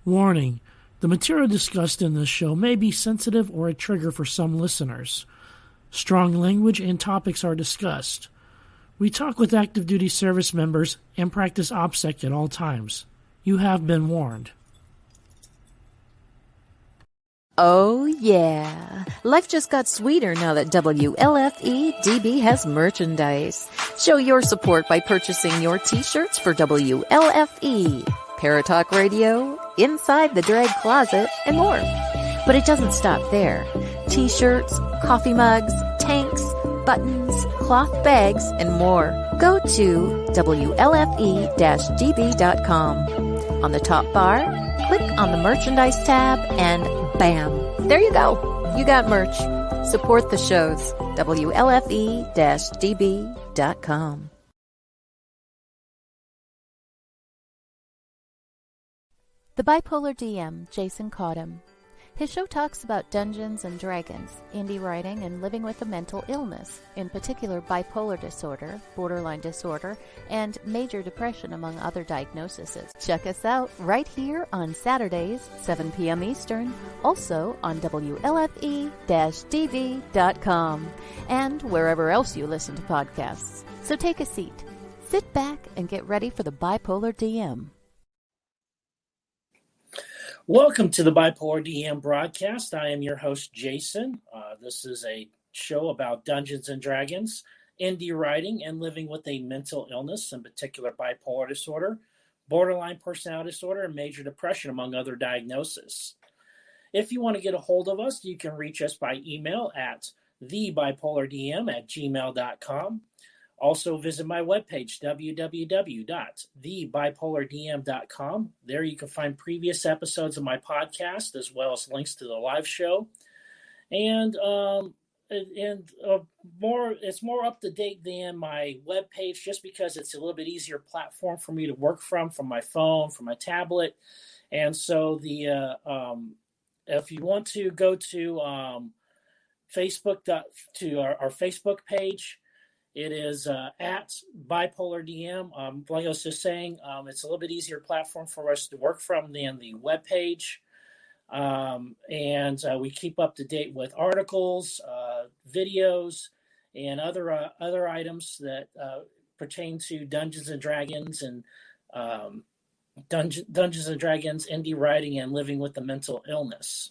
Warning: the material discussed in this show may be sensitive or a trigger for some listeners. Strong language and topics are discussed. We talk with active duty service members and practice OPSEC at all times. You have been warned. Oh, yeah. Life just got sweeter now that WLFE-DB has merchandise. Show your support by purchasing your t-shirts for WLFE, Paratalk Radio, Inside the Drag Closet, and more. But it doesn't stop there. T-shirts, coffee mugs, tanks, buttons, cloth bags, and more. Go to WLFE-DB.com. On the top bar, click on the merchandise tab and bam, there you go. You got merch. Support the shows. WLFE-DB.com. The Bipolar DM, Jason Caughton. His show talks about Dungeons and Dragons, indie writing, and living with a mental illness, in particular bipolar disorder, borderline disorder, and major depression, among other diagnoses. Check us out right here on Saturdays, 7 p.m. Eastern, also on WLFE-DB.com, and wherever else you listen to podcasts. So take a seat, sit back, and get ready for the Bipolar DM. Welcome to the Bipolar DM broadcast. I am your host, Jason. This is a show about Dungeons and Dragons, indie writing, and living with a mental illness, in particular bipolar disorder, borderline personality disorder, and major depression, among other diagnoses. If you want to get a hold of us, you can reach us by email at thebipolardm@gmail.com. Also visit my webpage, www.thebipolardm.com. There you can find previous episodes of my podcast, as well as links to the live show. And it's more up to date than my webpage, just because it's a little bit easier platform for me to work from my phone, from my tablet. And so if you want to go to Facebook, to our Facebook page, it is at Bipolar DM. Like I was just saying, it's a little bit easier platform for us to work from than the webpage. And we keep up to date with articles, videos, and other items that pertain to Dungeons and Dragons and Dungeons and Dragons, indie writing, and living with a mental illness.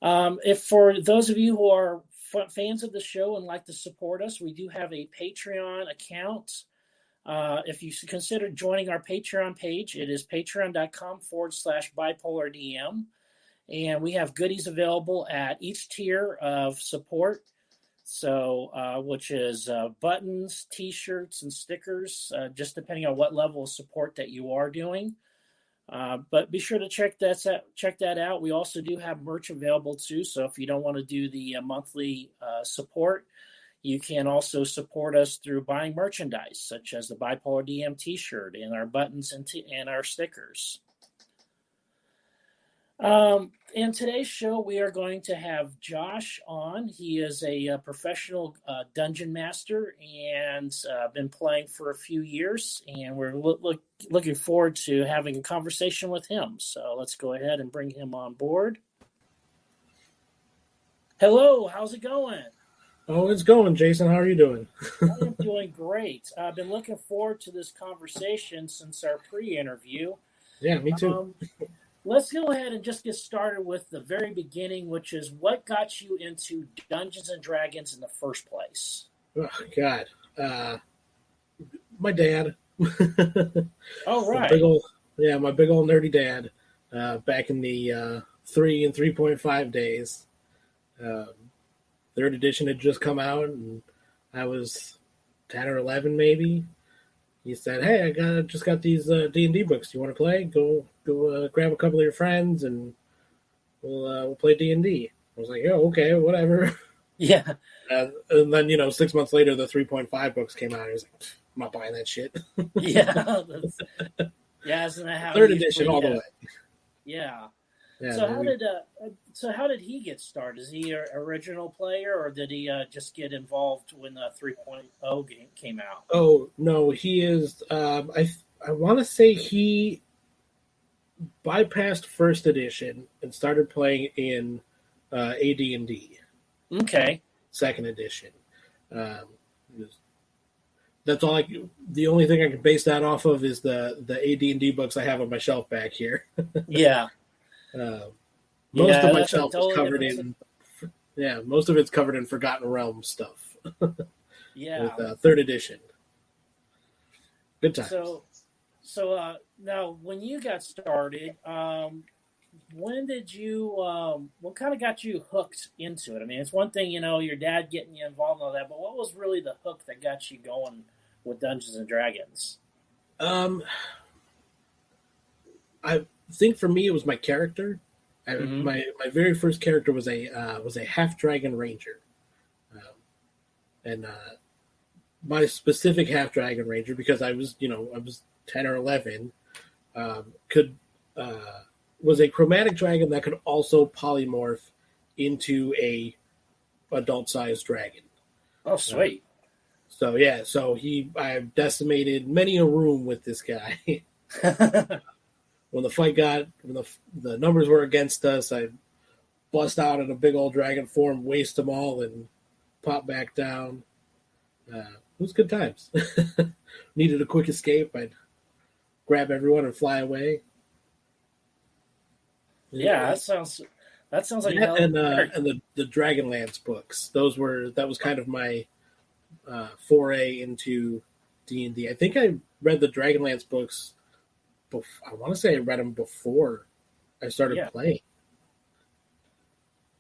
If for those of you who are fans of the show and like to support us, we do have a Patreon account. If you consider joining our Patreon page, it is patreon.com/bipolardm. And we have goodies available at each tier of support. So, which is buttons, t-shirts, and stickers, just depending on what level of support that you are doing. But be sure to check that out. We also do have merch available too. So if you don't want to do the monthly support, you can also support us through buying merchandise, such as the Bipolar DM t-shirt and our buttons and our stickers. In today's show, we are going to have Josh on. He is a professional dungeon master and been playing for a few years, and we're looking forward to having a conversation with him. So let's go ahead and bring him on board. Hello, how's it going? Oh, it's going, Jason. How are you doing? I am doing great. I've been looking forward to this conversation since our pre-interview. Yeah, me too. Let's go ahead and just get started with the very beginning, which is what got you into Dungeons and Dragons in the first place? Oh, God. My dad. Oh, right. My big old nerdy dad back in the 3 and 3.5 days. Third edition had just come out, and I was 10 or 11 maybe. He said, "Hey, I just got these D&D books. Do you want to play? Go grab a couple of your friends, and we'll play D&D." I was like, "Oh, okay, whatever." Yeah. And then 6 months later, the 3.5 books came out. I was like, "I'm not buying that shit." Yeah. Isn't that how third edition all the way? Yeah. Yeah. So how did he get started? Is he an original player, or did he just get involved when the 3.0 game came out? Oh no, he is. I want to say he bypassed first edition and started playing in AD&D Okay. second edition. Um, that's all the only thing I can base that off of is the AD&D books I have on my shelf back here. Yeah. uh, most Yeah, of my that's a shelf is totally covered different. in most of it's covered in Forgotten Realms stuff Yeah. with third edition. Good times. So now when you got started, when did you what kind of got you hooked into it? I mean, it's one thing, your dad getting you involved in all that, but what was really the hook that got you going with Dungeons and Dragons? Um, I think for me it was my character. Mm-hmm. My very first character was a half dragon ranger, and my specific half dragon ranger, because I was 10 or 11, could was a chromatic dragon that could also polymorph into a adult sized dragon. Oh, sweet. So I decimated many a room with this guy. When the numbers were against us, I bust out in a big old dragon form, waste them all, and pop back down. It was good times. Needed a quick escape. I'd grab everyone and fly away. Yeah, that sounds like That and the Dragonlance books. That was kind of my foray into D&D. I think I read the Dragonlance books. I want to say I read them before I started playing.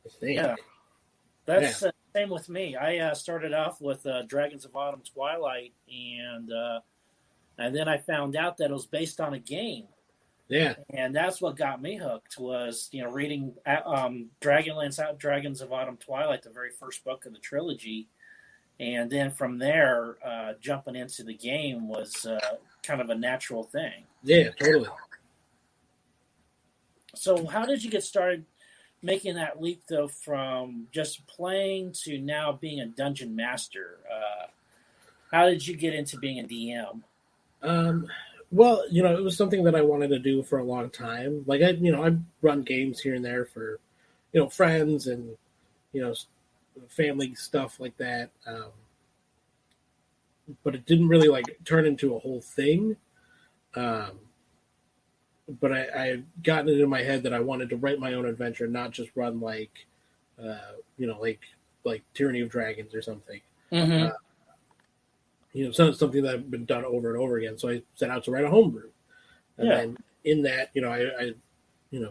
I think. Yeah, that's same with me. I started off with Dragons of Autumn Twilight, and then I found out that it was based on a game. Yeah, and that's what got me hooked was reading Dragonlance Out Dragons of Autumn Twilight, the very first book of the trilogy, and then from there jumping into the game was kind of a natural thing. Yeah, totally. So how did you get started making that leap, though, from just playing to now being a dungeon master? How did you get into being a DM? Well, it was something that I wanted to do for a long time. Like I run games here and there for, friends and, family stuff like that. But it didn't really turn into a whole thing. But I had gotten it in my head that I wanted to write my own adventure, not just run like Tyranny of Dragons or something. Mm-hmm. Something that had been done over and over again. So I set out to write a homebrew, and then in that, I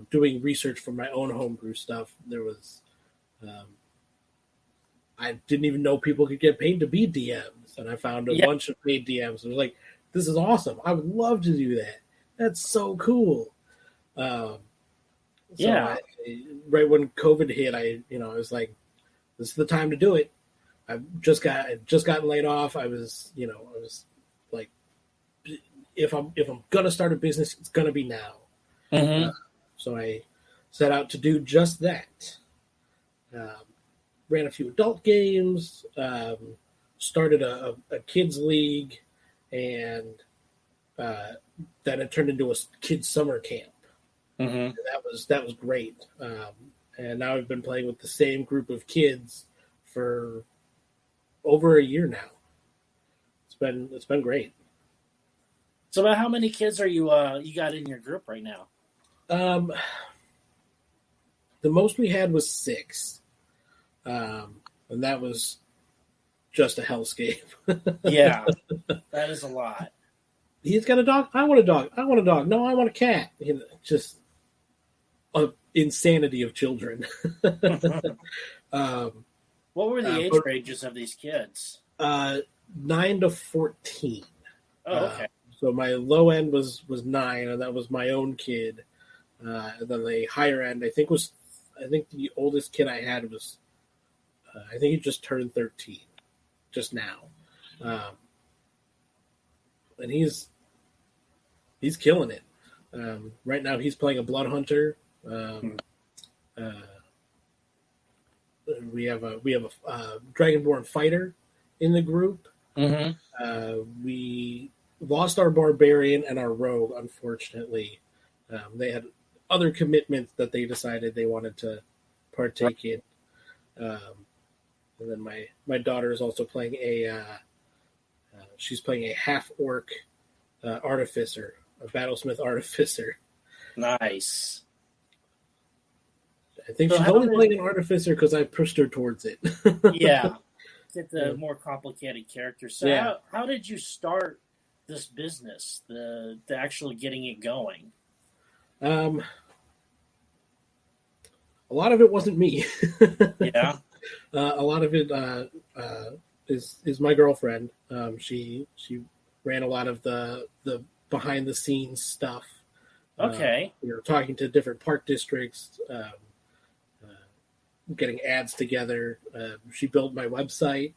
doing research for my own homebrew stuff. There was, I didn't even know people could get paid to be DMs, and I found a bunch of paid DMs. And I was like, this is awesome. I would love to do that. That's so cool. Right when COVID hit, I was like, this is the time to do it. I'd just gotten laid off. I was like, if I'm gonna start a business, it's gonna be now. Mm-hmm. So I set out to do just that. Ran a few adult games, started a kids league, and then it turned into a kids summer camp. Mm-hmm. That was great. And now I've been playing with the same group of kids for over a year now. It's been great. So about how many kids are you got in your group right now? The most we had was 6. And that was just a hellscape. Yeah, that is a lot. He's got a dog. I want a dog. I want a dog. No, I want a cat. Just insanity of children. What were the age ranges of these kids? 9 to 14. Oh, okay. So my low end was 9, and that was my own kid. And then the higher end, I think the oldest kid I had was, I think he just turned 13, just now, and he's killing it. Right now, he's playing a blood hunter. We have a Dragonborn fighter in the group. Mm-hmm. We lost our barbarian and our rogue, unfortunately, They had other commitments that they decided they wanted to partake in. And then my daughter is also playing she's playing a half orc artificer, a battlesmith artificer. Nice. I think So she's only playing an artificer because I pushed her towards it. Yeah. Get the more complicated characters. So Yeah. how did you start this business, the actually getting it going? A lot of it wasn't me. Yeah. A lot of it is my girlfriend. She ran a lot of the behind the scenes stuff. Okay. Talking to different park districts, getting ads together. She built my website.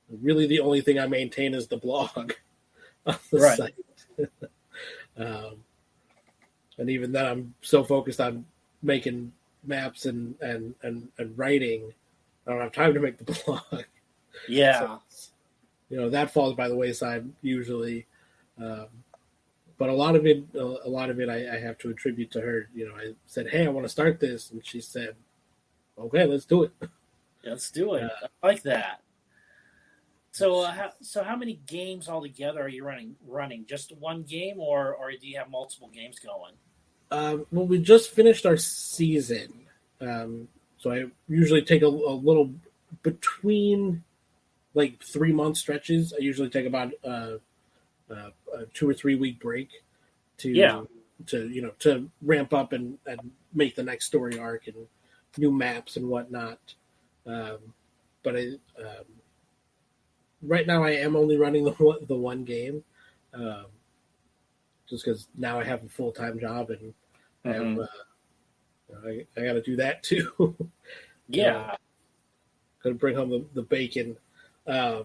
Really, the only thing I maintain is the blog on the site. And even then, I'm so focused on making maps and writing, I don't have time to make the blog. Yeah. So, that falls by the wayside usually. But a lot of it, I have to attribute to her. I said, "Hey, I want to start this," and she said, "Okay, let's do it." Let's do it. I like that. So, how many games altogether are you running? Just one game, or do you have multiple games going? Well, we just finished our season, so I usually take a little between, like 3-month stretches. I usually take about a 2 or 3 week break to ramp up and make the next story arc and new maps and whatnot. But right now I am only running the one game, just because now I have a full-time job and I got to do that too. Yeah, got to bring home the bacon. I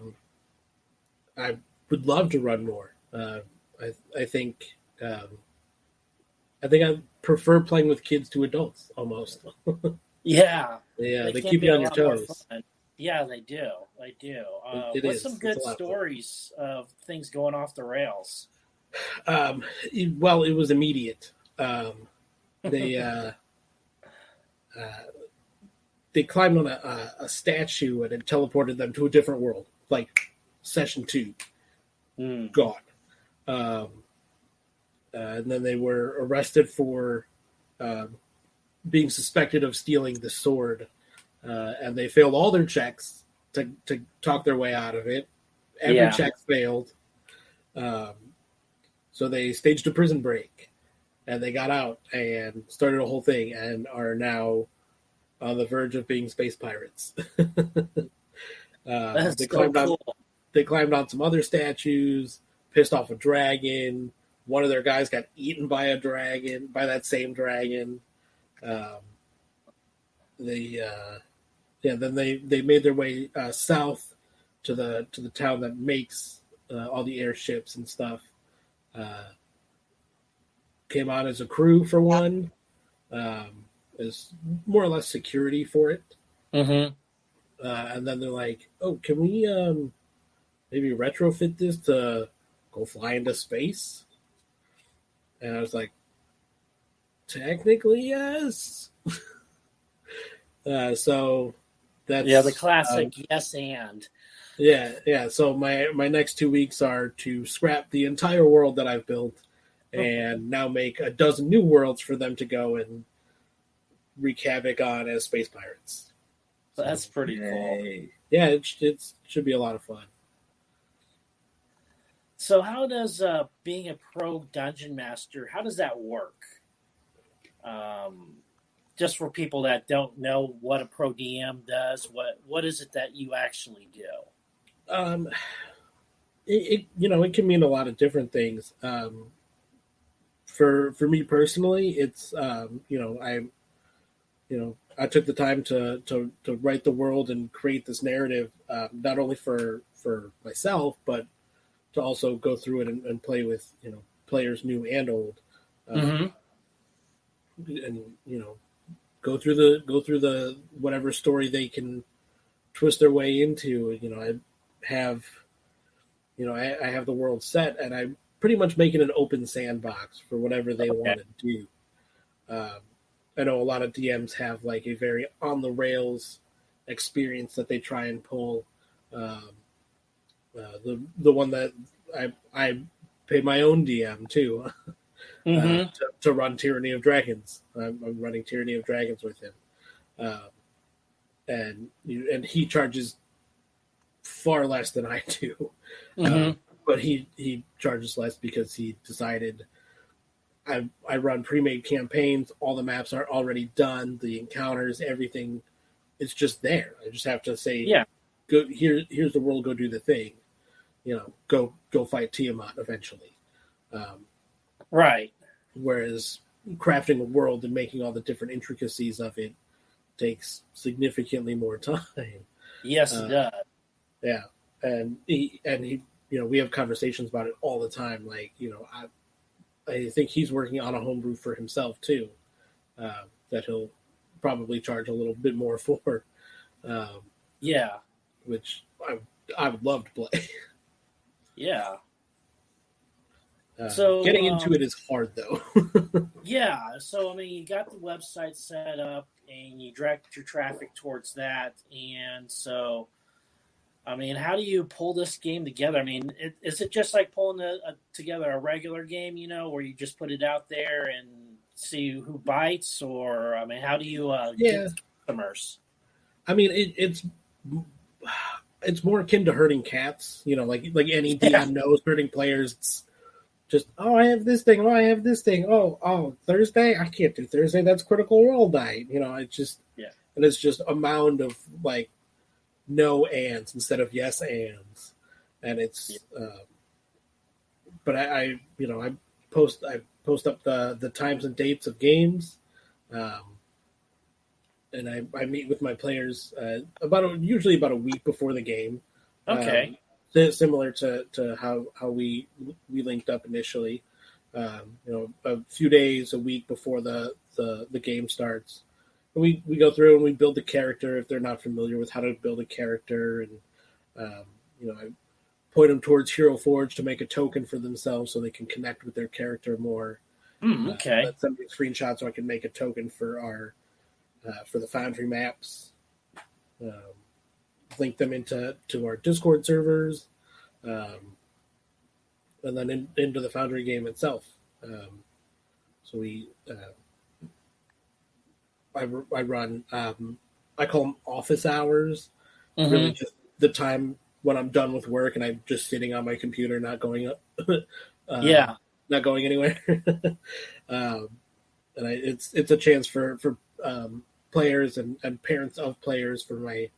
would love to run more. I think I prefer playing with kids to adults almost. Yeah. Yeah, they keep you on your toes. Yeah, they do. What's some good stories of things going off the rails? Well, it was immediate. They climbed on a statue and it teleported them to a different world, like session 2. Gone. And then they were arrested for being suspected of stealing the sword, and they failed all their checks to talk their way out of it. Every check failed. So they staged a prison break, and they got out and started a whole thing and are now on the verge of being space pirates. That's they so cool. They climbed on some other statues, pissed off a dragon. One of their guys got eaten by a dragon, by that same dragon. Then they made their way south to the town that makes all the airships and stuff. Came on as a crew for one, as more or less security for it. Mm-hmm. And then they're like, "Oh, can we maybe retrofit this to go fly into space?" And I was like, "Technically, yes." So that's the classic yes and. Yeah. So my next 2 weeks are to scrap the entire world that I've built, and now make a dozen new worlds for them to go and wreak havoc on as space pirates. So that's pretty cool. Yeah, it should be a lot of fun. So how does being a pro dungeon master, how does that work? Just for people that don't know what a pro DM does, what is it that you actually do? It can mean a lot of different things. For me personally, it's I took the time to write the world and create this narrative, not only for myself, but to also go through it and play with players new and old, and go through the whatever story they can twist their way into. I have the world set, and I pretty much making an open sandbox for whatever they Okay. want to do. I know a lot of DMs have like a very on the rails experience that they try and pull. The one that I pay my own DM too, Mm-hmm. to run Tyranny of Dragons. I'm running Tyranny of Dragons with him, and he charges far less than I do, Mm-hmm. but he charges less because he decided I run pre-made campaigns. All the maps are already done. The encounters, everything, it's just there. I just have to say, Yeah. go here's the world. Go do the thing. Go fight Tiamat eventually. Right. Whereas crafting a world and making all the different intricacies of it takes significantly more time. Yes, it does. Yeah, and he we have conversations about it all the time. Like, I think he's working on a homebrew for himself too, that he'll probably charge a little bit more for, Yeah. which I would love to play. Yeah. So getting into it is hard though. Yeah. So I mean, you got the website set up, and you direct your traffic towards that, and so. I mean, how do you pull this game together? I mean, is it just like pulling together a regular game, where you just put it out there and see who bites? Or, I mean, how do you get customers? I mean, it's more akin to herding cats, like any DM knows herding players. It's just, oh, I have this thing. Oh, I have this thing. Oh, Thursday? I can't do Thursday. That's Critical Role night. It's just, and it's just a mound of like, no ands instead of yes ands, and it's but I post up the times and dates of games, and I meet with my players usually about a week before the game. Okay. Similar to how we linked up initially. A few days, a week before the game starts. We go through and we build the character if they're not familiar with how to build a character, and I point them towards Hero Forge to make a token for themselves so they can connect with their character more. Okay. Send me a screenshot so I can make a token for for the Foundry maps. Link them into our Discord servers, and then into the Foundry game itself. So we. I run, I call them office hours. Mm-hmm. Really just the time when I'm done with work and I'm just sitting on my computer, not going up, not going anywhere. And it's a chance for players and parents of players for my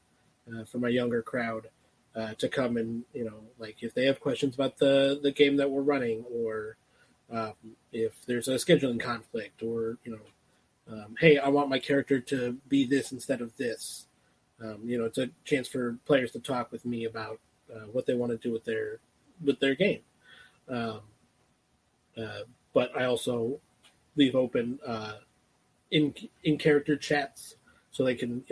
younger crowd to come and, like if they have questions about the game that we're running, or if there's a scheduling conflict, or, hey, I want my character to be this instead of this. It's a chance for players to talk with me about what they want to do with their game. But I also leave open in character chats so they can,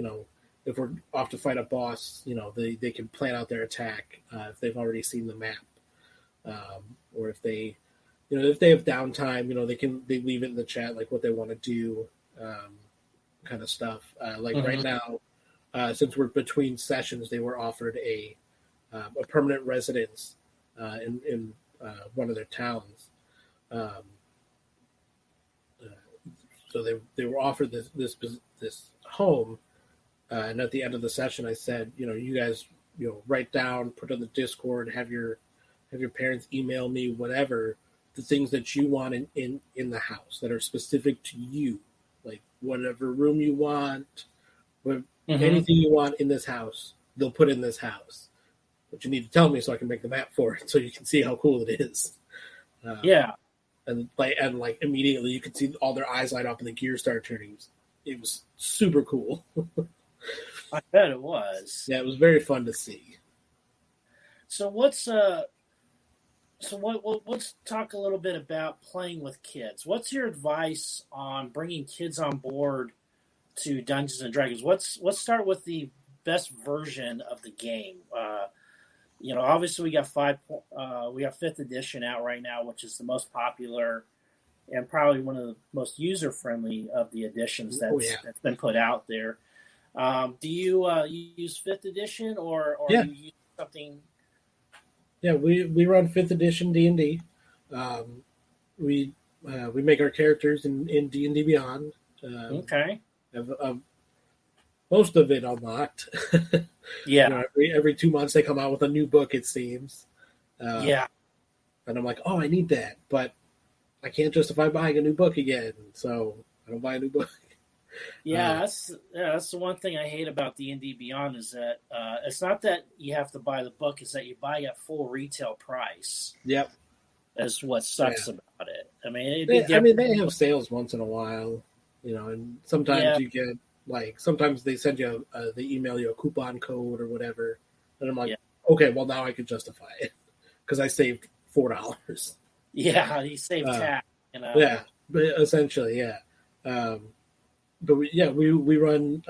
if we're off to fight a boss, they can plan out their attack if they've already seen the map, or if they have downtime, they leave it in the chat like what they want to do. Kind of stuff. Right now, since we're between sessions, they were offered a permanent residence in one of their towns. So they were offered this home, and at the end of the session, I said, you guys, write down, put on the Discord, have your parents email me whatever the things that you want in the house that are specific to you. Like whatever room you want, anything you want in this house, they'll put in this house. But you need to tell me so I can make the map for it, so you can see how cool it is. And immediately you could see all their eyes light up and the gears start turning. It was super cool. I bet it was. Yeah, it was very fun to see. So let's talk a little bit about playing with kids. What's your advice on bringing kids on board to Dungeons and Dragons? Let's start with the best version of the game. obviously we got fifth edition out right now, which is the most popular and probably one of the most user friendly of the editions that's been put out there. Do you use fifth edition or you use something? Yeah, we run fifth edition D&D. We make our characters in D&D Beyond. Okay. Most of it unlocked. Yeah. Every 2 months they come out with a new book, it seems. Yeah. And I'm like, oh, I need that, but I can't justify buying a new book again, so I don't buy a new book. Yeah, that's the one thing I hate about D&D Beyond is that it's not that you have to buy the book; it's that you buy at full retail price. Yep, that's what sucks about it. I mean, they have sales once in a while, and sometimes you get sometimes they send you they email you a coupon code or whatever, and I'm like, okay, well now I can justify it because I saved $4. Yeah, you saved tax. Yeah, but essentially, yeah. But we run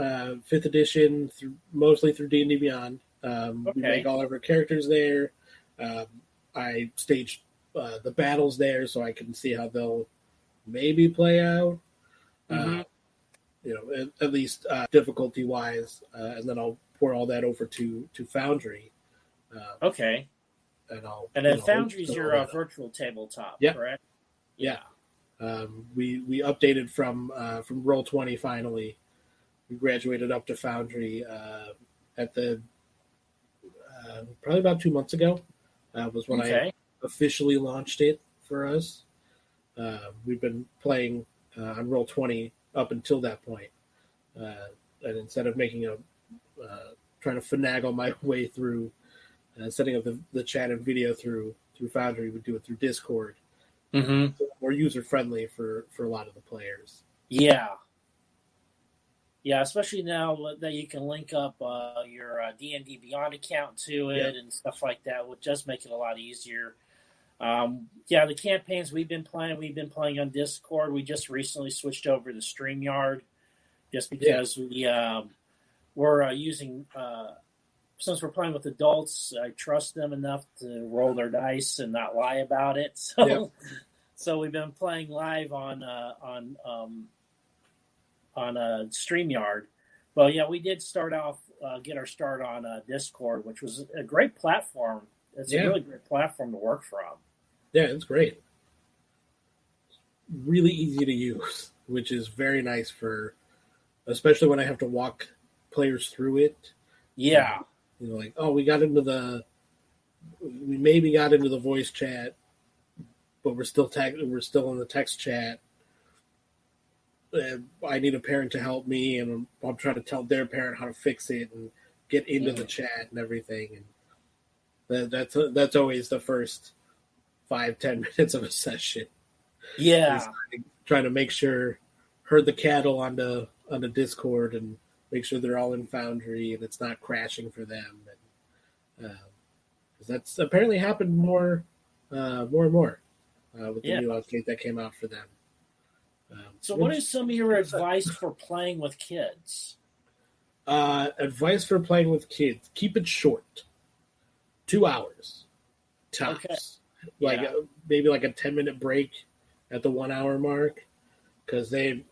fifth edition mostly through D&D Beyond. We make all of our characters there. I stage the battles there so I can see how they'll maybe play out. At least difficulty wise, and then I'll pour all that over to Foundry. Okay. And then Foundry's your virtual tabletop, correct? Yeah. We updated from Roll20 finally. We graduated up to Foundry at the probably about 2 months ago. Was when I officially launched it for us. We've been playing on Roll20 up until that point, and instead of making trying to finagle my way through setting up the chat and video through Foundry, we do it through Discord. More user friendly for a lot of the players. Yeah, especially now that you can link up your D&D Beyond account to it and stuff like that, which does make it a lot easier. The campaigns we've been playing on Discord. We just recently switched over to StreamYard, just because we're using. Since we're playing with adults, I trust them enough to roll their dice and not lie about it. So we've been playing live on StreamYard. Well, we did get our start on Discord, which was a great platform. It's a really great platform to work from. Yeah, it's great. Really easy to use, which is very nice especially when I have to walk players through it. Yeah. We maybe got into the voice chat, but we're still in the text chat. I need a parent to help me, and I'm trying to tell their parent how to fix it and get into the chat and everything. And that's always the first 5-10 minutes of a session. Yeah, trying to make sure herd the cattle on the Discord and make sure they're all in Foundry and it's not crashing for them. And that's apparently happened more and more with the new update that came out for them. So what is some of your advice for playing with kids? Advice for playing with kids: keep it short, 2 hours tops. Okay. Maybe like a 10-minute break at the 1 hour mark, because they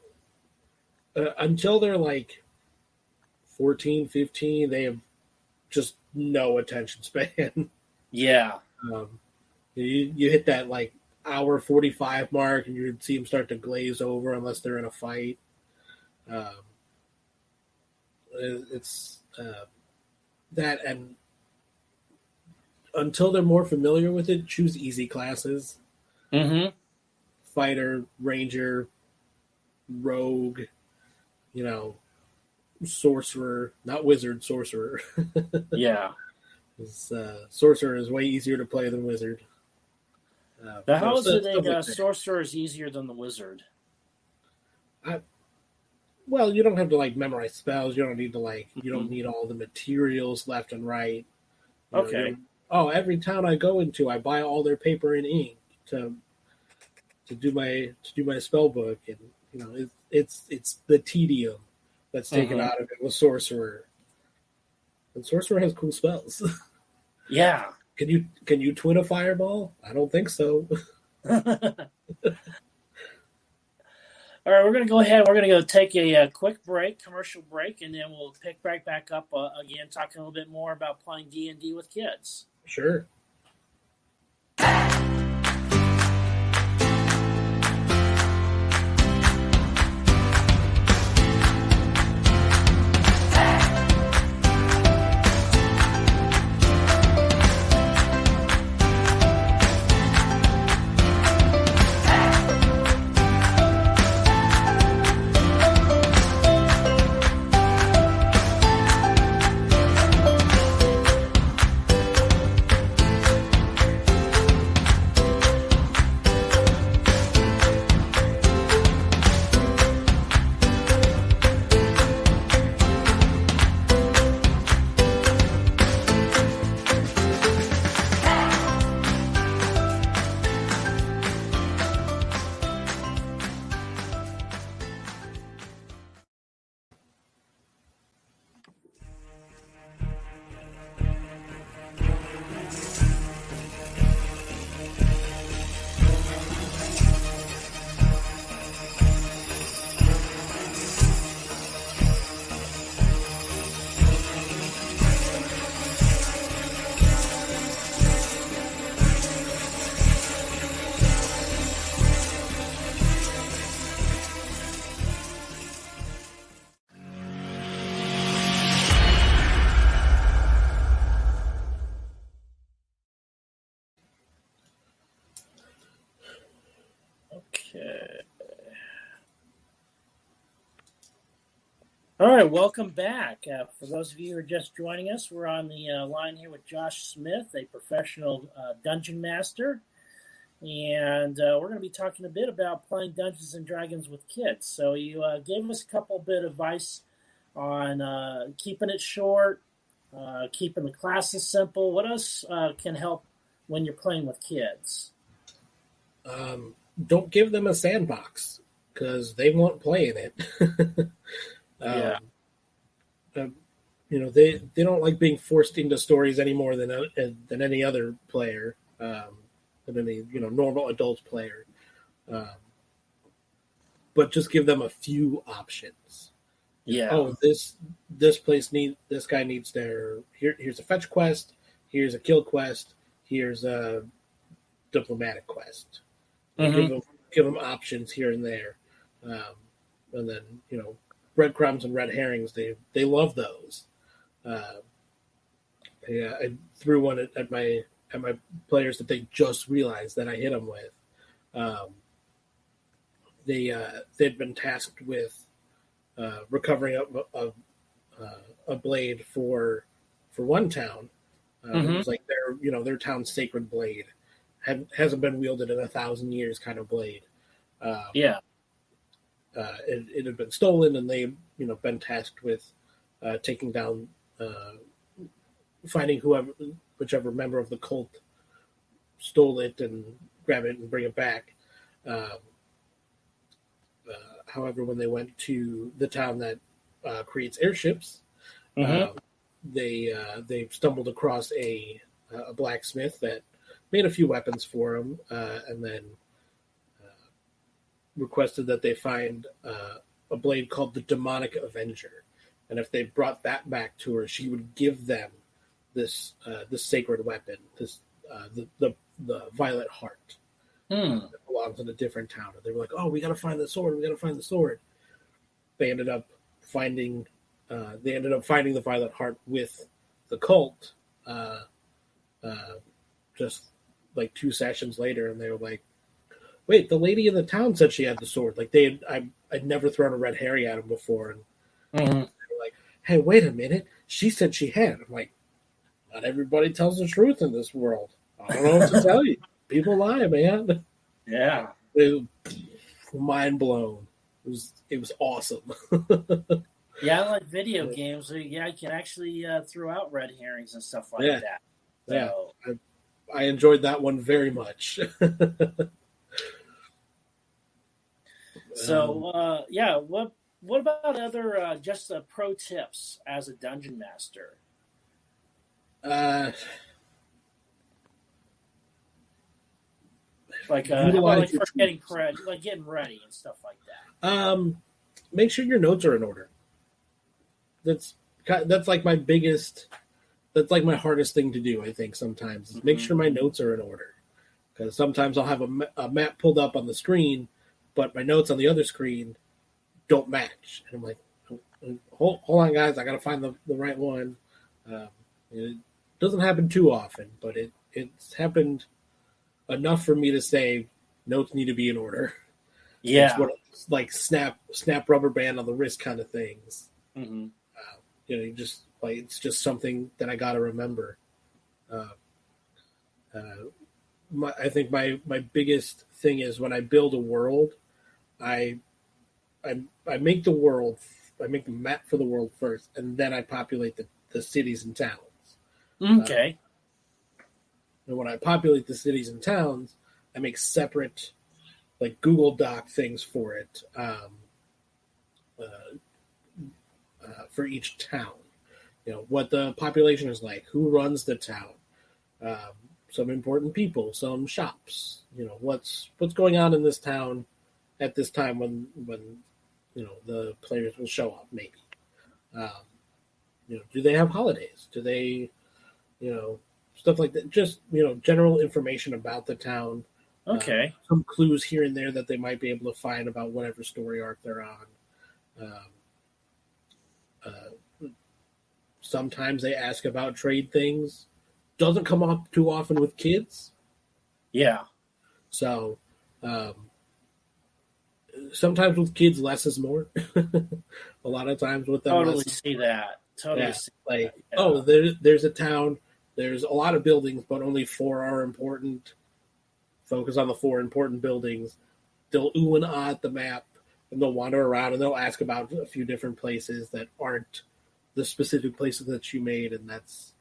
until they're like 14, 15, they have just no attention span. Yeah. You hit that like hour 45 mark and you'd see them start to glaze over unless they're in a fight. It's that, and until they're more familiar with it, choose easy classes. Fighter, ranger, rogue, sorcerer, not wizard, sorcerer. Yeah. Sorcerer is way easier to play than wizard. How is it sorcerer is easier than the wizard? Well, you don't have to memorize spells. You don't need to you don't need all the materials left and right. Okay. Every town I go into, I buy all their paper and ink to do my spell book, and it's the tedium that's taken out of it with sorcerer. And sorcerer has cool spells. Yeah. Can you twin a fireball? I don't think so. All right, we're going to go ahead. We're going to go take a quick break, commercial break, and then we'll pick right back up again, talking a little bit more about playing D&D with kids. Sure. Okay. All right, welcome back. For those of you who are just joining us, we're on the line here with Josh Smith, a professional dungeon master. And we're going to be talking a bit about playing Dungeons and Dragons with kids. So you gave us a couple bit of advice on keeping it short, keeping the classes simple. What else can help when you're playing with kids? Don't give them a sandbox because they won't play in it. Yeah. They don't like being forced into stories any more than any other player, than any normal adult player. But just give them a few options. Yeah. Oh, this guy needs here's a fetch quest, here's a kill quest, here's a diplomatic quest. Mm-hmm. Give them options here and there, and then breadcrumbs and red herrings. They love those. I threw one at my players that they just realized that I hit them with. They'd been tasked with recovering a blade for one town. It was like their town's sacred blade. Hasn't been wielded in 1,000 years, kind of blade. It had been stolen, and they been tasked with taking down, finding whichever member of the cult stole it and grab it and bring it back. However, when they went to the town that creates airships, they stumbled across a blacksmith that made a few weapons for him, and then requested that they find a blade called the Demonic Avenger, and if they brought that back to her, she would give them this sacred weapon, the Violet Heart. That belongs in a different town. And they were like, "Oh, we got to find the sword. We got to find the sword." They ended up finding the Violet Heart with the cult. Just like 2 sessions later, and they were like, "Wait, the lady in the town said she had the sword." Like I'd never thrown a red herring at them before, and they were like, "Hey, wait a minute, she said she had." I'm like, "Not everybody tells the truth in this world. I don't know what to tell you. People lie, man." Yeah. It was mind blown. It was awesome. Yeah, I like video games. So yeah, I can actually throw out red herrings and stuff like that. So, yeah, I enjoyed that one very much. So what about other just pro tips as a dungeon master? Like how about like for getting ready and stuff like that? Make sure your notes are in order. That's like my biggest. That's like my hardest thing to do. I think sometimes is make sure my notes are in order, because sometimes I'll have a map pulled up on the screen, but my notes on the other screen don't match, and I'm like, hold on, guys, I got to find the right one. It doesn't happen too often, but it's happened enough for me to say notes need to be in order. Yeah, it's what, like snap rubber band on the wrist kind of things. Mm-hmm. You just like it's just something that I got to remember. I think my biggest thing is when I build a world, I make the world, I make the map for the world first, and then I populate the cities and towns. Okay. And when I populate the cities and towns, I make separate, like Google Doc things for it, for each town. What the population is like, who runs the town, some important people, some shops. What's going on in this town at this time when the players will show up. Maybe, do they have holidays? Do they, stuff like that? Just general information about the town. Okay. Some clues here and there that they might be able to find about whatever story arc they're on. Sometimes they ask about trade things. Doesn't come up too often with kids. Yeah. So, sometimes with kids, less is more. A lot of times with them, totally see that. Totally see like that. Yeah. there's a town. There's a lot of buildings, but only 4 are important. Focus on the 4 important buildings. They'll ooh and ah at the map, and they'll wander around, and they'll ask about a few different places that aren't the specific places that you made, and that's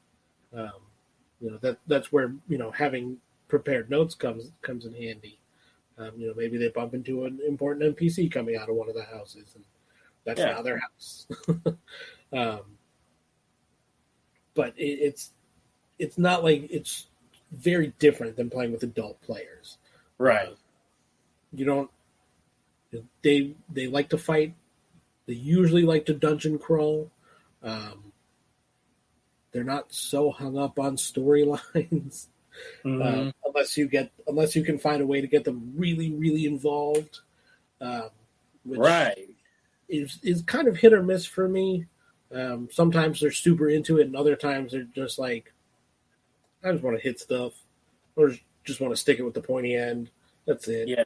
that's where having prepared notes comes in handy. Maybe they bump into an important NPC coming out of one of the houses, and that's now their house. But it's not like it's very different than playing with adult players, right? You don't. They like to fight. They usually like to dungeon crawl. They're not so hung up on storylines, unless you can find a way to get them really, really involved, which is kind of hit or miss for me. Sometimes they're super into it, and other times they're just like, I just want to hit stuff, or just want to stick it with the pointy end. That's it. Yeah.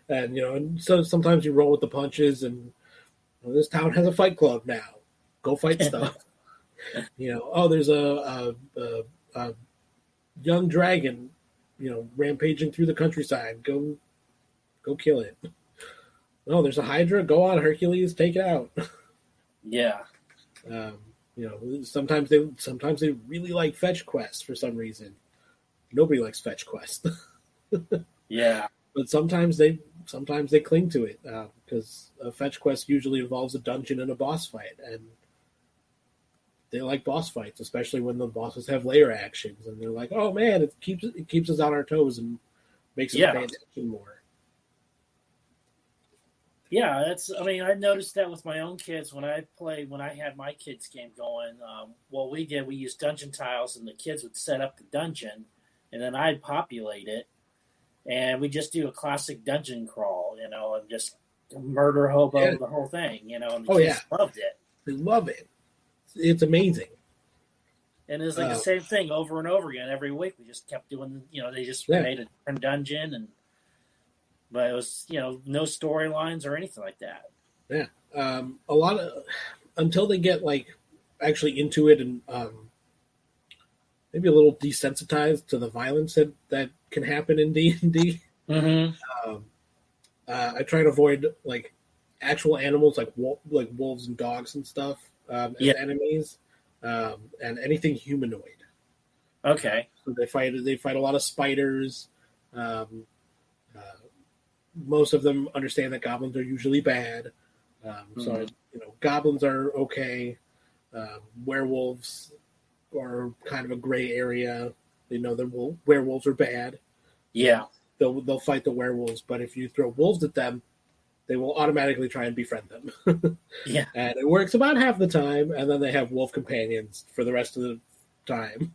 And so sometimes you roll with the punches, and this town has a fight club now. Go fight stuff. There's a young dragon, rampaging through the countryside. Go kill it. Oh, there's a Hydra. Go on, Hercules, take it out. Yeah. Sometimes they really like fetch quests for some reason. Nobody likes fetch quests. Yeah. But sometimes they cling to it because a fetch quest usually involves a dungeon and a boss fight, and they like boss fights, especially when the bosses have layer actions, and they're like, "Oh man, it keeps us on our toes and makes us pay attention more." Yeah, I noticed that with my own kids when I had my kids' game going. What we did, we used dungeon tiles, and the kids would set up the dungeon, and then I'd populate it, and we just do a classic dungeon crawl, and just murder hobo the whole thing, and the kids loved it. They love it. It's amazing. And it's like the same thing over and over again every week. We just kept doing, they just made a different dungeon, but it was, no storylines or anything like that. Yeah. A lot of, until they get like actually into it and maybe a little desensitized to the violence that can happen in D&D. Mm-hmm. I try to avoid like actual animals like wolves and dogs and stuff as enemies, and anything humanoid. Okay. So they fight a lot of spiders. Most of them understand that goblins are usually bad. So goblins are okay. Werewolves are kind of a gray area. They know that werewolves are bad. Yeah. they'll fight the werewolves, but if you throw wolves at them, they will automatically try and befriend them. Yeah. And it works about half the time, and then they have wolf companions for the rest of the time.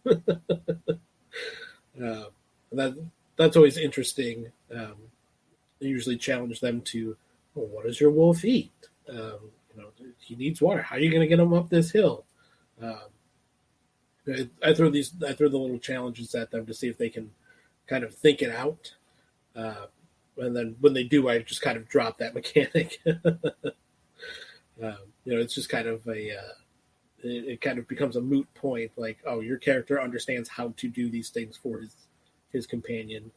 That's always interesting. They usually challenge them to, well, what does your wolf eat? He needs water. How are you going to get him up this hill? I throw the little challenges at them to see if they can kind of think it out. And then when they do, I just kind of drop that mechanic. It's just kind of it kind of becomes a moot point. Like, oh, your character understands how to do these things for his companion.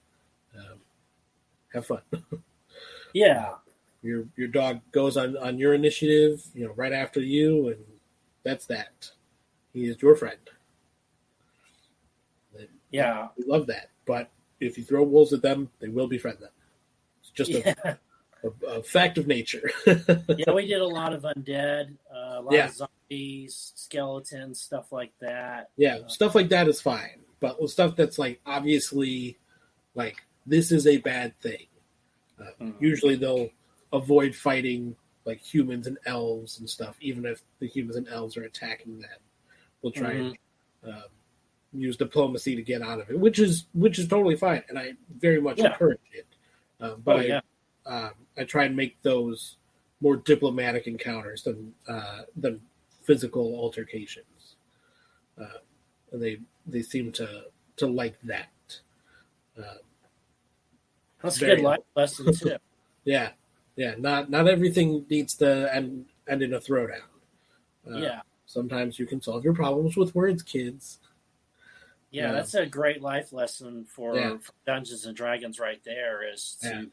Have fun. Yeah. Your dog goes on your initiative, right after you, and that's that. He is your friend. Yeah. We love that. But if you throw wolves at them, they will befriend them. It's just a fact of nature. Yeah, we did a lot of undead, a lot of zombies, skeletons, stuff like that. Yeah, stuff like that is fine. But stuff that's like obviously like this is a bad thing. Usually they'll avoid fighting like humans and elves and stuff, even if the humans and elves are attacking them. We'll try and use diplomacy to get out of it, which is totally fine, and I very much encourage it. I try and make those more diplomatic encounters than physical altercations, and they seem to like that. That's a good life lesson too. Yeah. Not everything needs to end in a throwdown. Sometimes you can solve your problems with words, kids. Yeah, that's a great life lesson for Dungeons and Dragons right there, is to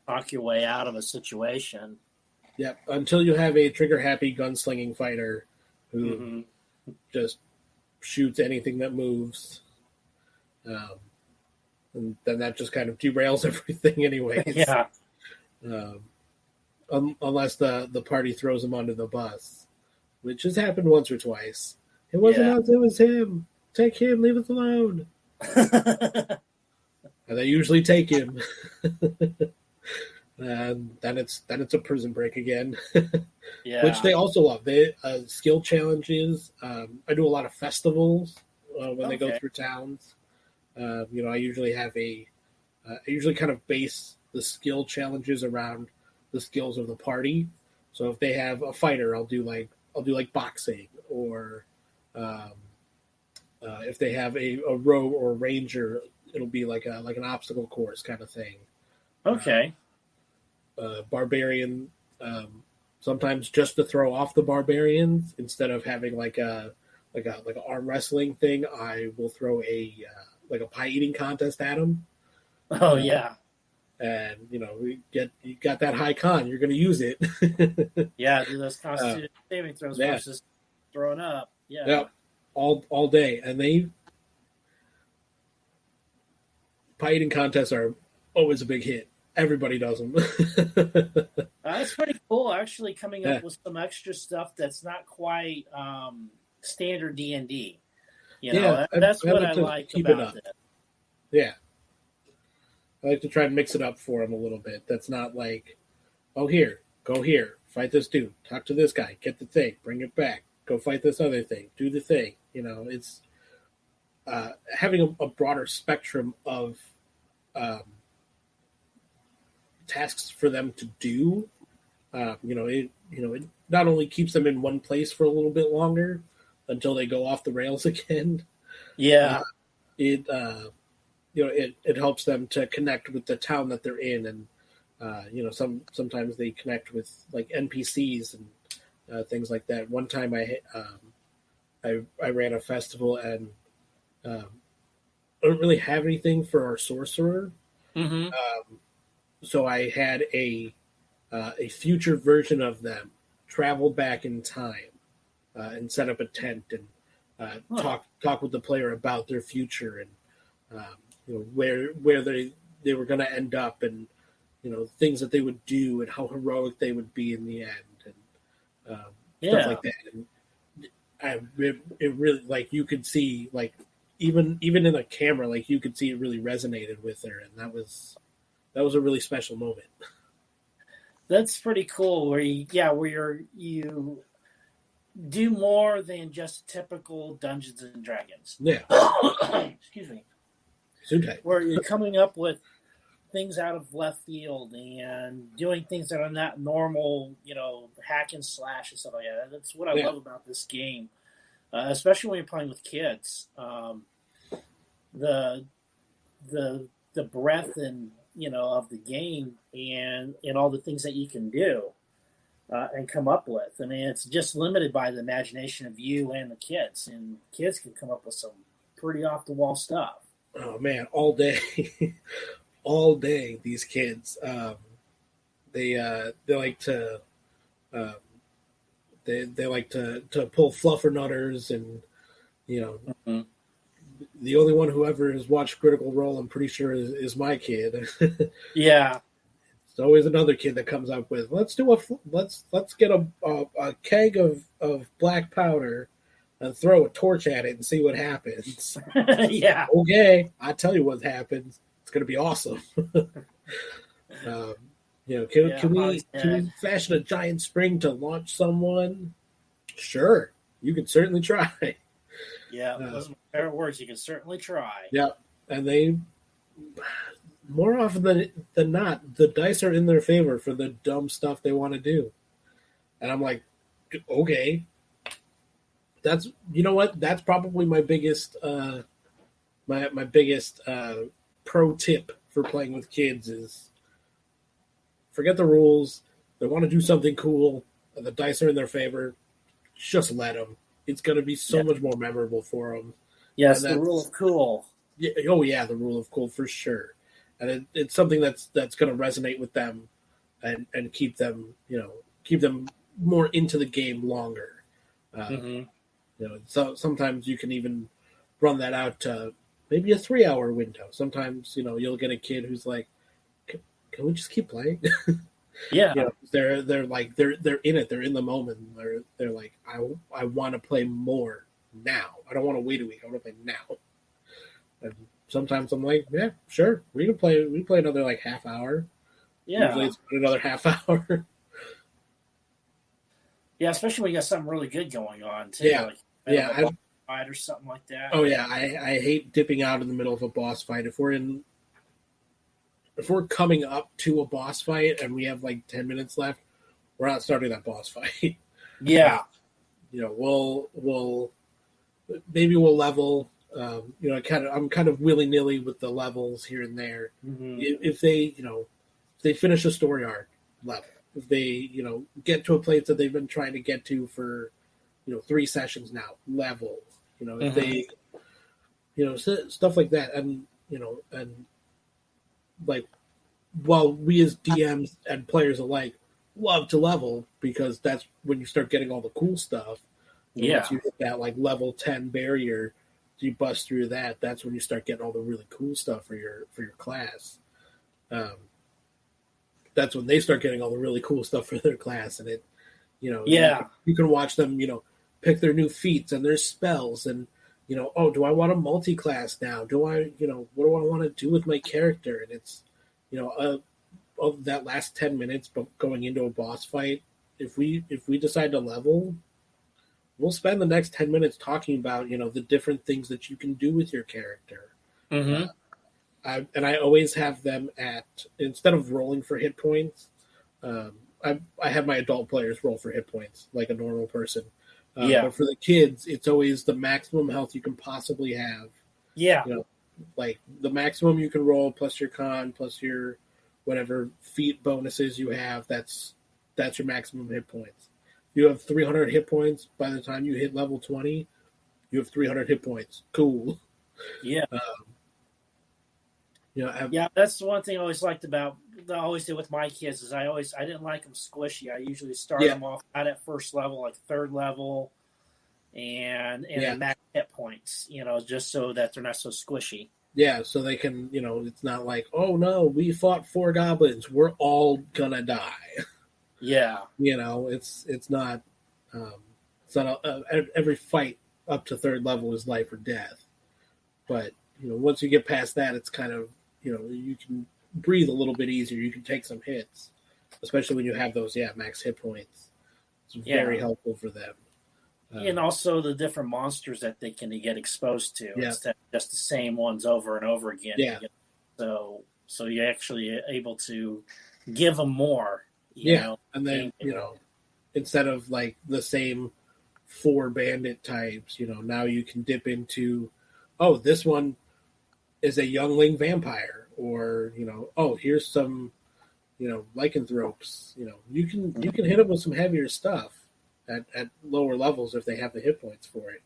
talk your way out of a situation. Yep, until you have a trigger-happy gunslinging fighter who just shoots anything that moves. And then that just kind of derails everything anyways. Yeah. Unless the party throws him under the bus, which has happened once or twice. It wasn't us, it was him. Take him, leave us alone. And they usually take him. And then it's a prison break again. Which they also love. They skill challenges. I do a lot of festivals when they go through towns. I usually have I usually kind of base the skill challenges around the skills of the party. So if they have a fighter, I'll do like boxing, or if they have a rogue or a ranger, it'll be like an obstacle course kind of thing. Okay. Barbarian, sometimes just to throw off the barbarians, instead of having like an arm wrestling thing, I will throw a pie eating contest at them. Oh yeah. And you got that high con, you're going to use it. Yeah, do those constitution saving throws versus throwing up. Yeah, all day, and pie eating contests are always a big hit. Everybody does them. That's pretty cool. Actually, coming up with some extra stuff that's not quite standard D&D. That's what I like about it. Yeah. I like to try and mix it up for them a little bit. That's not like, oh, here, go here, fight this dude, talk to this guy, get the thing, bring it back, go fight this other thing, do the thing. It's having a broader spectrum of tasks for them to do. It not only keeps them in one place for a little bit longer until they go off the rails again. Yeah. It helps them to connect with the town that they're in, and sometimes they connect with like NPCs and things like that. One time I ran a festival, and I don't really have anything for our sorcerer, so I had a future version of them travel back in time and set up a tent and talk with the player about their future and where they were going to end up, and things that they would do and how heroic they would be in the end, and stuff like that. And it really, like, you could see, like, even in a camera, like, you could see it really resonated with her, and that was that was a really special moment. That's pretty cool. You do more than just typical Dungeons and Dragons. Yeah. Excuse me. Okay. Where you're coming up with things out of left field and doing things that are not normal, hack and slash and stuff like that. That's what I love about this game, especially when you're playing with kids. The breadth and of the game and all the things that you can do and come up with. I mean, it's just limited by the imagination of you and the kids, and kids can come up with some pretty off the wall stuff. Oh man, all day, all day. These kids, they like to, they like to pull fluffernutters, and Mm-hmm. the only one who ever has watched Critical Role, I'm pretty sure, is my kid. Yeah. There's always another kid that comes up with, let's get a keg of black powder and throw a torch at it and see what happens. Yeah. Okay, I tell you what happens. It's going to be awesome. Can we fashion a giant spring to launch someone? Sure, you can certainly try. Yeah, those are my favorite words. You can certainly try. Yeah, and they, more often than not, the dice are in their favor for the dumb stuff they want to do. And I'm like, okay, that's, you know what? That's probably my biggest, my biggest pro tip for playing with kids is forget the rules. They want to do something cool, and the dice are in their favor. Just let them. It's going to be so much more memorable for them. Yes, the rule of cool. Yeah, oh yeah, the rule of cool for sure, and it's something that's going to resonate with them, and keep them more into the game longer. So sometimes you can even run that out to maybe a 3-hour window. Sometimes you'll get a kid who's like, "Can we just keep playing?" Yeah, they're in it. They're in the moment. They're like, I want to play more now. I don't want to wait a week. I want to play now. And sometimes I'm like, yeah, sure, we can play. We play another like half hour. Yeah, usually it's another half hour. Yeah, especially when you got something really good going on too. Yeah, like a fight or something like that. Oh yeah, I hate dipping out in the middle of a boss fight. If we're coming up to a boss fight and we have like 10 minutes left, we're not starting that boss fight. Yeah. We'll maybe we'll level. I'm kind of willy-nilly with the levels here and there. Mm-hmm. If they finish a story arc, level. If they get to a place that they've been trying to get to for 3 sessions now, level. If they stuff like that, and like, while we as DMs and players alike love to level, because that's when you start getting all the cool stuff. Once you hit that like level 10 barrier, you bust through that. That's when you start getting all the really cool stuff for your class. That's when they start getting all the really cool stuff for their class, and it, you can watch them, pick their new feats and their spells, and oh, do I want a multi-class now? Do I, what do I want to do with my character? And it's, of that last 10 minutes, but going into a boss fight, if we decide to level, we'll spend the next 10 minutes talking about, the different things that you can do with your character. Mm-hmm. I always have them instead of rolling for hit points, I have my adult players roll for hit points like a normal person. But for the kids, it's always the maximum health you can possibly have. Yeah. Like the maximum you can roll plus your con plus your whatever feat bonuses you have. That's your maximum hit points. You have 300 hit points by the time you hit level 20. You have 300 hit points. Cool. Yeah. That's the one thing I always liked about. I always did with my kids is I didn't like them squishy. I usually start them off out at first level, like third level, and max hit points. Just so that they're not so squishy. Yeah, so they can. It's not like, oh no, we fought 4 goblins, we're all gonna die. Yeah. It's not. It's not every fight up to third level is life or death, but once you get past that, it's kind of you can breathe a little bit easier. You can take some hits, especially when you have those max hit points. It's very helpful for them. And also the different monsters that they can get exposed to instead of just the same ones over and over again. Yeah. So you're actually able to give them more. You know, and then instead of like the same 4 bandit types, now you can dip into, oh, this one is a youngling vampire, or here's some lycanthropes. You can hit them with some heavier stuff at lower levels if they have the hit points for it.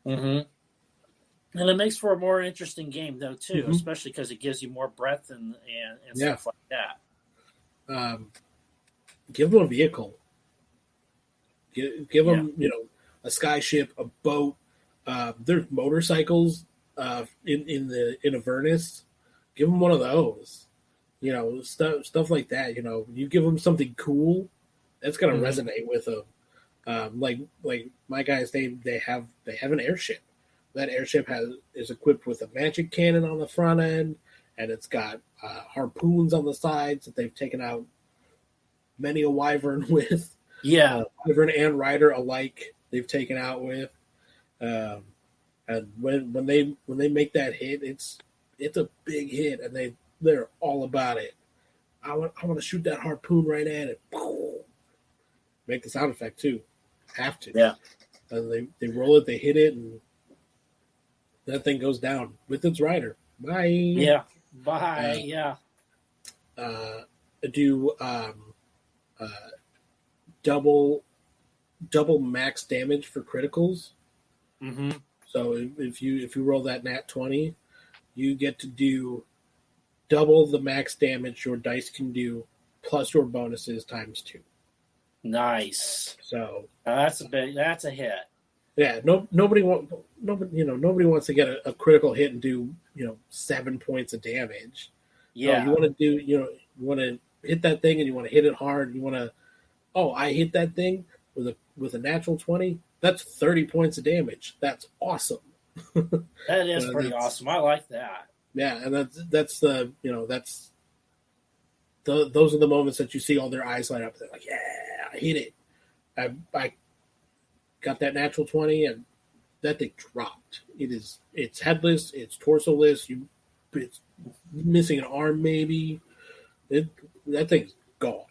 Mm-hmm. And it makes for a more interesting game though too, especially because it gives you more breadth and stuff like that. Give them a vehicle. Give them a skyship, a boat. There's motorcycles in Avernus. Give them one of those. Stuff like that. You give them something cool, that's gonna resonate with them. Like my guys, they have an airship. That airship is equipped with a magic cannon on the front end, and it's got harpoons on the sides that they've taken out many a wyvern with. Wyvern and rider alike they've taken out with. And when they make that hit, it's a big hit, and they're all about it. I want to shoot that harpoon right at it. Make the sound effect too. Have to. Yeah. And they roll it, they hit it, and that thing goes down with its rider. Bye. Yeah. Bye. Do double max damage for criticals. Mm-hmm. So if you roll that nat 20, you get to do double the max damage your dice can do, plus your bonuses times 2. Nice. So that's a hit. Yeah, nobody wants to get a critical hit and do 7 points of damage. Yeah, you want to you want to hit that thing, and you want to hit it hard. You want to, I hit that thing with a natural 20. That's 30 points of damage. That's awesome. That is pretty awesome. I like that. Yeah, and that's the those are the moments that you see all their eyes light up. They're like, yeah, I hit it. I got that natural 20, and that thing dropped. It's headless, it's torso-less, it's missing an arm maybe. That thing's gone.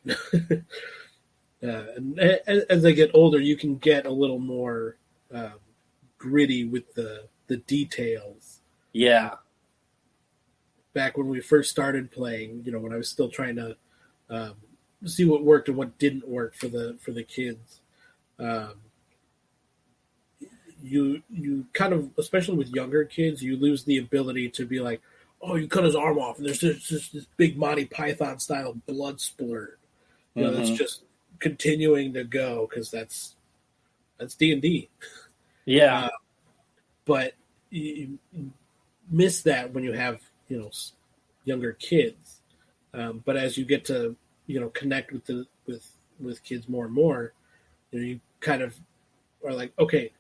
And as they get older, you can get a little more gritty with the details. Yeah. Back when we first started playing, when I was still trying to see what worked and what didn't work for the kids, you kind of, especially with younger kids, you lose the ability to be like, oh, you cut his arm off, and there's just this big Monty Python style blood splurt. That's just continuing to go, because that's D&D. Yeah. But you miss that when you have younger kids. But as you get to connect with kids more and more, you kind of are like, okay,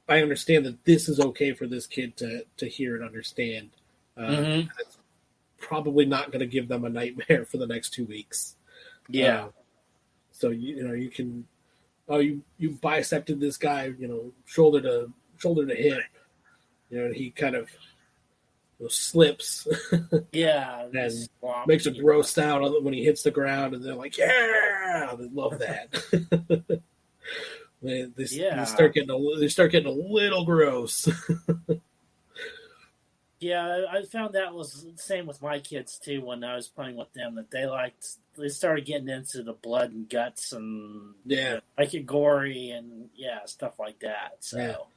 I understand that this is okay for this kid to hear and understand. It's probably not going to give them a nightmare for the next 2 weeks. Yeah. So you can, you bisected this guy, shoulder to hip, and he kind of slips. Yeah. And makes a gross sound when he hits the ground, and they're like, yeah, they love that. They start getting a little gross. Yeah, I found that was the same with my kids too when I was playing with them, that they started getting into the blood and guts and like it gory and stuff like that. So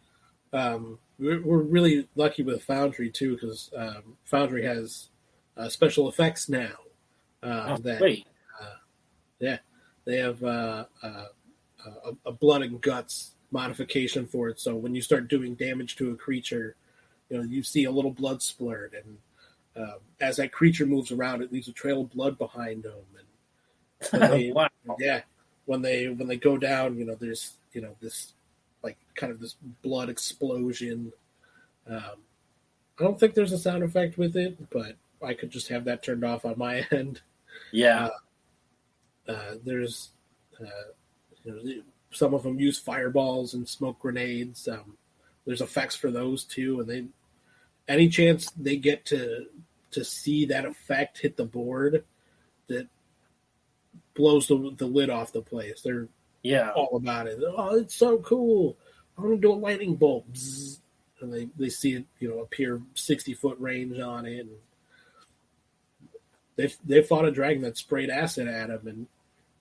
we're really lucky with Foundry too, because Foundry has special effects now. They have a blood and guts modification for it. So when you start doing damage to a creature, you see a little blood splurt, and as that creature moves around, it leaves a trail of blood behind them. And wow. when they go down, there's this like kind of this blood explosion. I don't think there's a sound effect with it, but I could just have that turned off on my end. Yeah. There's some of them use fireballs and smoke grenades. There's effects for those too, and any chance they get to see that effect hit the board, that blows the lid off the place. They're all about it. Oh, it's so cool! I want to do a lightning bolt, Bzz. And they see it, appear 60-foot range on it. And they fought a dragon that sprayed acid at them, and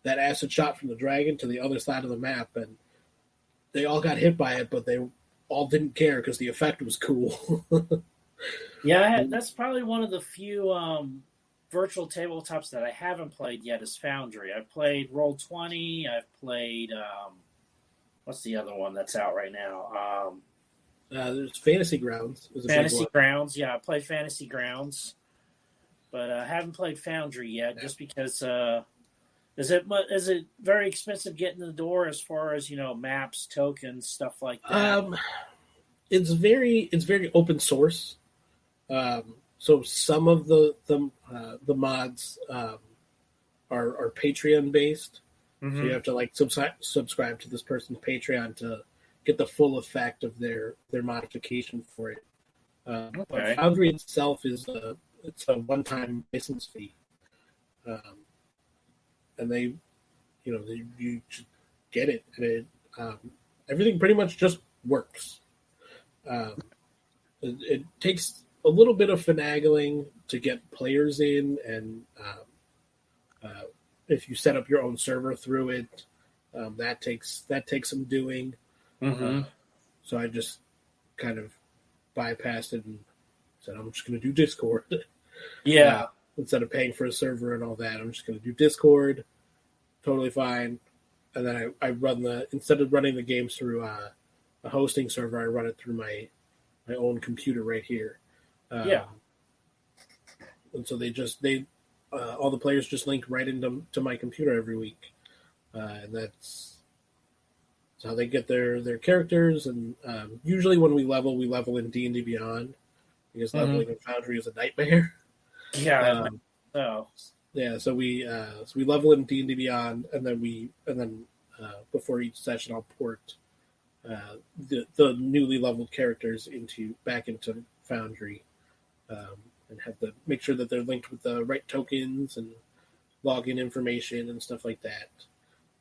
that acid shot from the dragon to the other side of the map, and they all got hit by it, but they all didn't care because the effect was cool. Yeah, that's probably one of the few virtual tabletops that I haven't played yet is Foundry. I've played Roll20. I've played what's the other one that's out right now? There's Fantasy Grounds. Fantasy Grounds, yeah, I played Fantasy Grounds, but I haven't played Foundry yet, just because. Is it very expensive getting in the door as far as maps, tokens, stuff like that? It's very open source. So some of the mods are Patreon based. Mm-hmm. So you have to subscribe to this person's Patreon to get the full effect of their modification for it. Okay. But Foundry itself it's a one-time license fee, and you just get it, and everything pretty much just works. It takes a little bit of finagling to get players in, and if you set up your own server through it, that takes some doing. Mm-hmm. So I just kind of bypassed it and said, I'm just going to do Discord. Yeah. Instead of paying for a server and all that, I'm just going to do Discord. Totally fine. And then I run instead of running the games through a hosting server, I run it through my own computer right here. Yeah. And so all the players just link right into my computer every week. And that's how they get their characters. And usually when we level in D&D Beyond, because leveling in Foundry is a nightmare. Yeah. Yeah, so we level in D&D Beyond, and then before each session, I'll port the newly leveled characters back into Foundry, and make sure that they're linked with the right tokens and login information and stuff like that.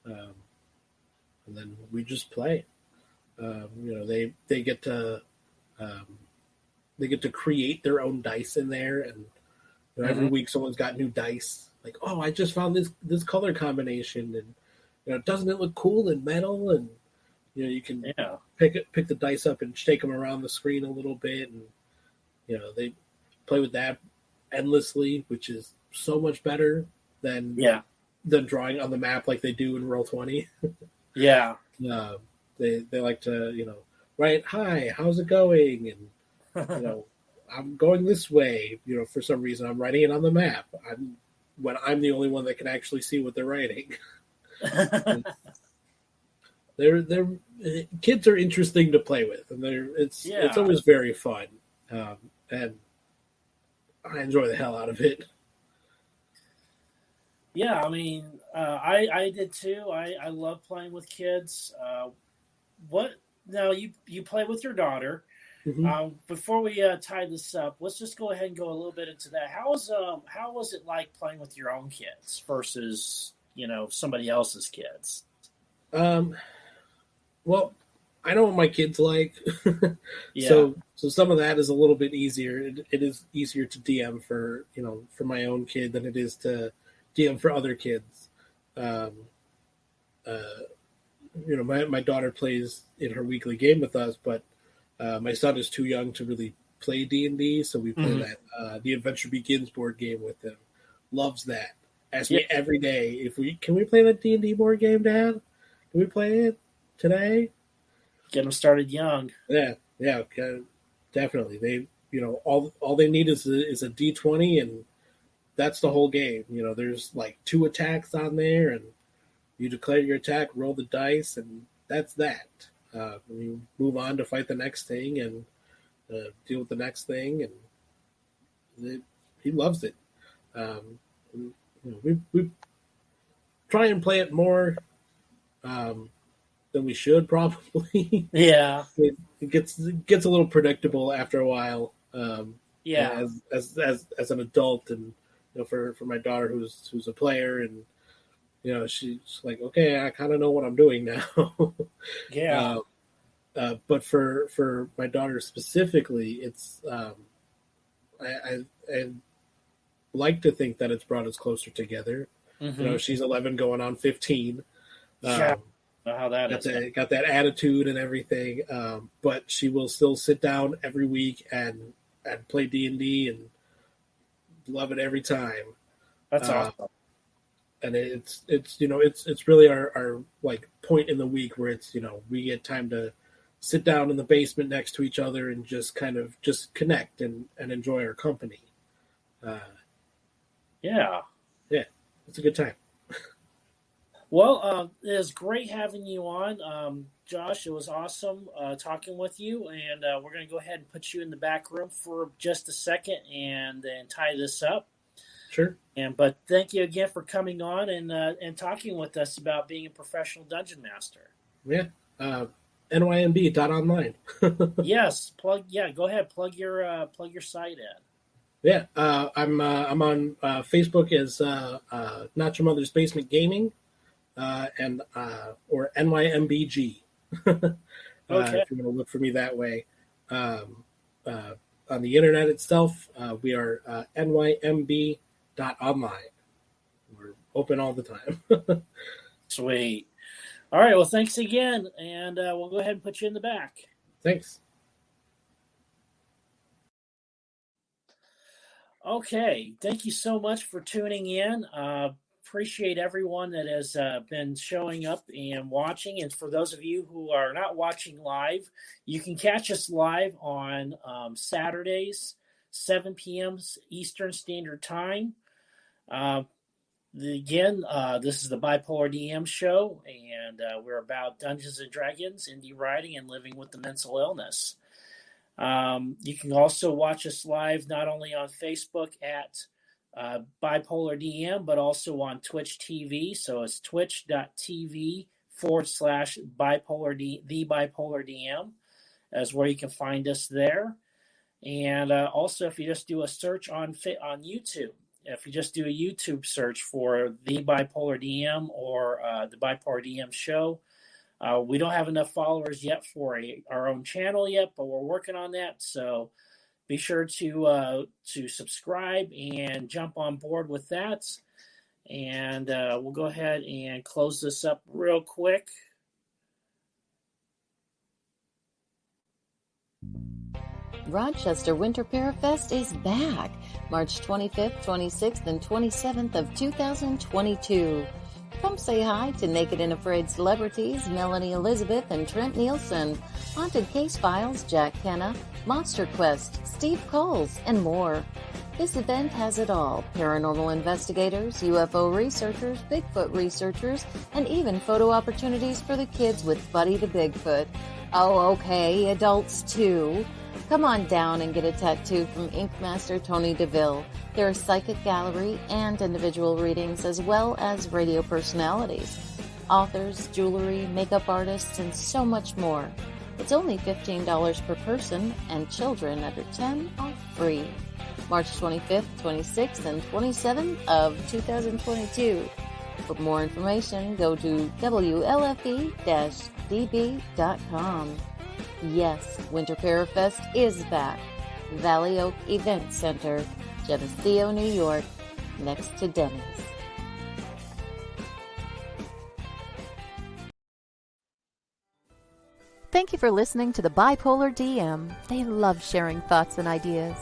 And then we just play. They get to create their own dice in there, and every week someone's got new dice. Like, oh, I just found this color combination, and doesn't it look cool in metal? And you can pick the dice up and shake them around the screen a little bit, and they play with that endlessly, which is so much better than drawing on the map like they do in Roll20. Yeah. They like to write, hi, how's it going? And I'm going this way. For some reason I'm writing it on the map. I'm the only one that can actually see what they're writing. They're kids are interesting to play with, and it's always very fun, and I enjoy the hell out of it. Yeah, I mean, I did too. I love playing with kids. Now you play with your daughter. Mm-hmm. Before we tie this up, let's just go ahead and go a little bit into that. How was it like playing with your own kids versus somebody else's kids? Well, I know what my kids like, Yeah. So some of that is a little bit easier. It is easier to DM for my own kid than it is to DM for other kids. My daughter plays in her weekly game with us, but my son is too young to really play D&D, so we play that the Adventure Begins board game with him. Loves that. Asks me every day can we play that D&D board game, Dad? Can we play it today? Get them started young. Yeah, definitely. They all they need is a D20, and that's the whole game. There's like 2 attacks on there, and you declare your attack, roll the dice, and that's that. You move on to fight the next thing and deal with the next thing, and he loves it. We try and play it more than we should probably. Yeah. It gets a little predictable after a while. Yeah. As an adult, and for my daughter who's a player, and she's like, okay, I kind of know what I'm doing now. Yeah. But for my daughter specifically, it's I like to think that it's brought us closer together. Mm-hmm. She's 11 going on 15. Yeah. How that got that attitude and everything, but she will still sit down every week and play D&D and love it every time. That's awesome. And it's really our like point in the week where it's we get time to sit down in the basement next to each other and just kind of just connect and enjoy our company. Yeah, it's a good time. Well, it was great having you on, Josh. It was awesome talking with you, and we're going to go ahead and put you in the back room for just a second and then tie this up. Sure. But thank you again for coming on and talking with us about being a professional dungeon master. Yeah. NYMB.online. Yes. Go ahead. Plug your site in. Yeah. I'm on Facebook as Not Your Mother's Basement Gaming, and or NYMBG. Okay. If you want to look for me that way. On the internet itself, we are NYMB.online. We're open all the time. Sweet. All right. Well, thanks again, and we'll go ahead and put you in the back. Thanks. Okay. Thank you so much for tuning in. Appreciate everyone that has been showing up and watching. And for those of you who are not watching live, you can catch us live on Saturdays, 7 p.m. Eastern Standard Time. This is the Bipolar DM show, and we're about Dungeons & Dragons, indie writing, and living with the mental illness. You can also watch us live not only on Facebook at Bipolar DM, but also on Twitch TV. So it's twitch.tv/Bipolar the Bipolar DM as where you can find us there. And also, if you just do a search on YouTube, if you just do a YouTube search for the Bipolar DM or the Bipolar DM show, we don't have enough followers yet for our own channel yet, but we're working on that. So be sure to subscribe and jump on board with that. And we'll go ahead and close this up real quick. Rochester Winter Parafest is back, March 25th, 26th, and 27th of 2022. Come say hi to Naked and Afraid celebrities Melanie Elizabeth and Trent Nielsen, Haunted Case Files Jack Kenna, Monster Quest Steve Coles, and more. This event has it all: paranormal investigators, UFO researchers, Bigfoot researchers, and even photo opportunities for the kids with Buddy the Bigfoot. Oh, okay, adults too. Come on down and get a tattoo from Ink Master Tony DeVille. There are psychic gallery and individual readings, as well as radio personalities, authors, jewelry, makeup artists, and so much more. It's only $15 per person, and children under 10 are free. March 25th, 26th, and 27th of 2022. For more information, go to WLFE-DB.com. Yes, Winter Parafest is back. Valley Oak Event Center, Geneseo, New York, next to Denny's. Thank you for listening to the Bipolar DM. They love sharing thoughts and ideas.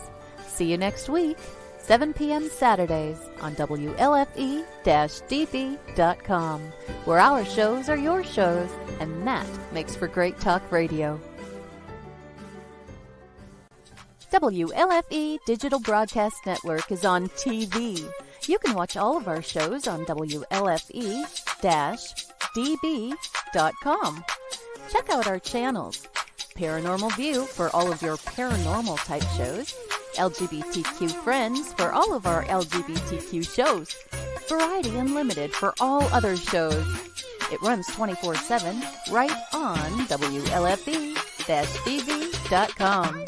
See you next week, 7 p.m. Saturdays on WLFE-DB.com, where our shows are your shows, and that makes for great talk radio. WLFE Digital Broadcast Network is on TV. You can watch all of our shows on WLFE-DB.com. Check out our channels: Paranormal View for all of your paranormal type shows, LGBTQ friends for all of our LGBTQ shows. Variety Unlimited for all other shows. It runs 24/7 right on WLFE-TV.com.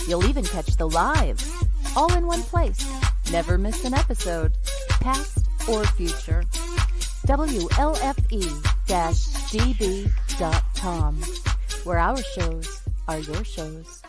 You'll even catch the lives, all in one place. Never miss an episode, past or future. WLFE-DB.com, where our shows are your shows.